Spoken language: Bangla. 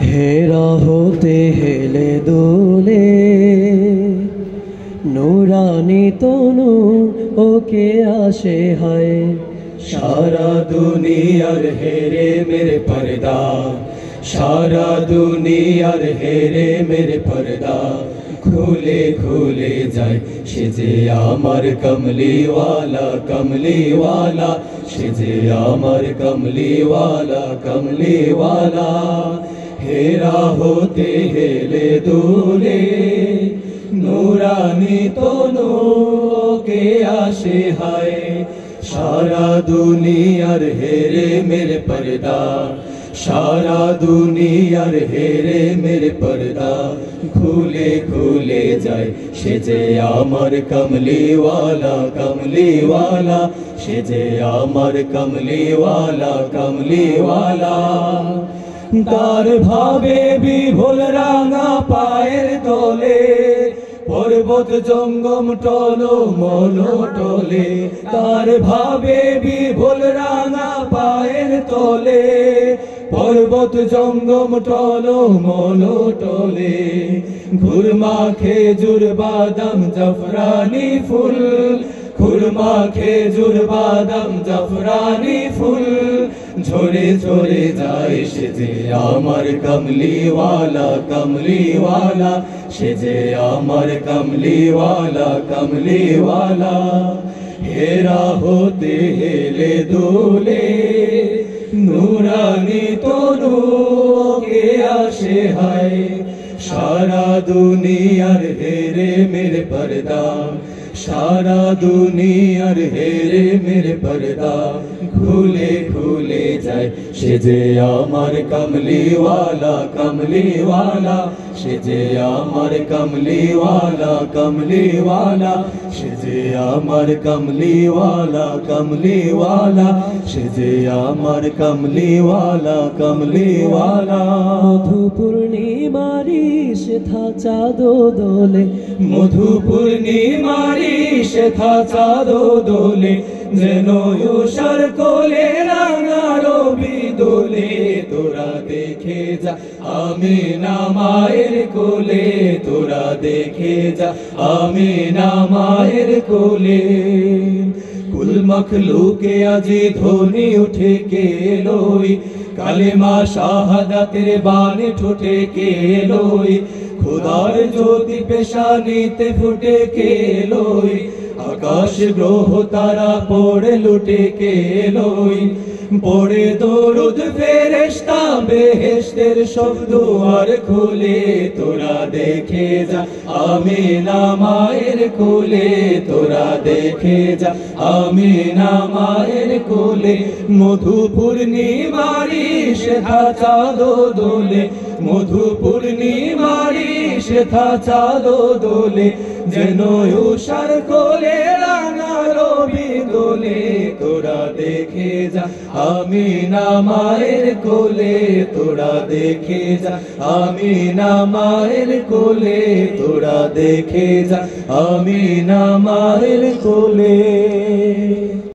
হেরা হতে হেলে দোলে নুরানি তনু ওকে আসে হায় সারা দুনিয়ার হেরে মেরে পর্দা সারা দুনিয়ার হেরে মেরে পর্দা খুলে খুলে যায় সে যে আমার কমলিওয়ালা কমলিওয়ালা সে যে আমার কমলিওয়ালা কমলিওয়ালা হেরা হতে হেলে দোলে নুরানি তনু কে আসে হায় সারা দুনিয়ার হেরে মেরে পর্দা সারা দুনিয়ার হেরে মেরে পর্দা খুলে খুলে যায় সে যে আমার কমলিওয়ালা কমলিওয়ালা সে যে আমার কমলিওয়ালা কমলিওয়ালা তার ভাবে বিভোল রাঙা পায়ের তলে পর্বত জঙ্গম টলো মলো টলে তার ভাবে বিভোল রাঙা পায়ের তলে পর্বত জঙ্গম টলো মলো টলে খুরমা খেজুর বাদাম জাফরানি ফুল খুরমা খেজুর বাদাম জাফরানি ফুল ঝরে ঝরে যায় সে যে আমার কমলিওয়ালা কমলিওয়ালা সে যে আমার কমলিওয়ালা কমলিওয়ালা হেরা হতে হেলে দোলে নুরানি তনু কে আসে হায় সারা দুনিয়ার হেরে মেরে পর্দা সারা দুনিয়ার হেরে মেরে পর্দা খুলে খুলে যায় সে যে আমার কমলিওয়ালা কমলিওয়ালা সে যে আমার কমলিওয়ালা কমলিওয়ালা সে যে আমার কমলিওয়ালা কমলিওয়ালা সে যে আমার কমলিওয়ালা কমলিওয়ালা মধু পূর্ণিমারি সেথা চাঁদ দোলে মধু পূর্ণিমারি সেথা চাঁদ দোলে যেন উষার কোলে রাঙা রবি দোলে তোরা দেখে যা আমি না মায়ের কোলে তোরা দেখে যা আমি না মায়ের কোলে কুল মখলুকে আজি ধ্বনি উঠে কে এলোই কালেমা শাহাদাতের বাণী ঠোঁটে কে এলোই খুদার জ্যোতি পেশানিতে ফুটে কে এলোই আকাশ গ্রহ তারা পড়ে লুটে কে এলোই পড়ে দরুদ ফেরেশতা বেহেশতের সব দুয়ার খুলে তোরা দেখে যা আমি না মায়ের কোলে তোরা দেখে যা আমি না মায়ের কোলে মধু পূর্ণিমারি সেথা চাঁদ দোলে মধু পূর্ণিমারি সেথা চাঁদ দোলে যেন উষার কোলে রাঙা রবি দোলে তোরা দেখে যা আমি না মায়ের কোলে তোরা দেখে যা আমি না মায়ের কোলে তোরা দেখে যা আমি না মায়ের কোলে।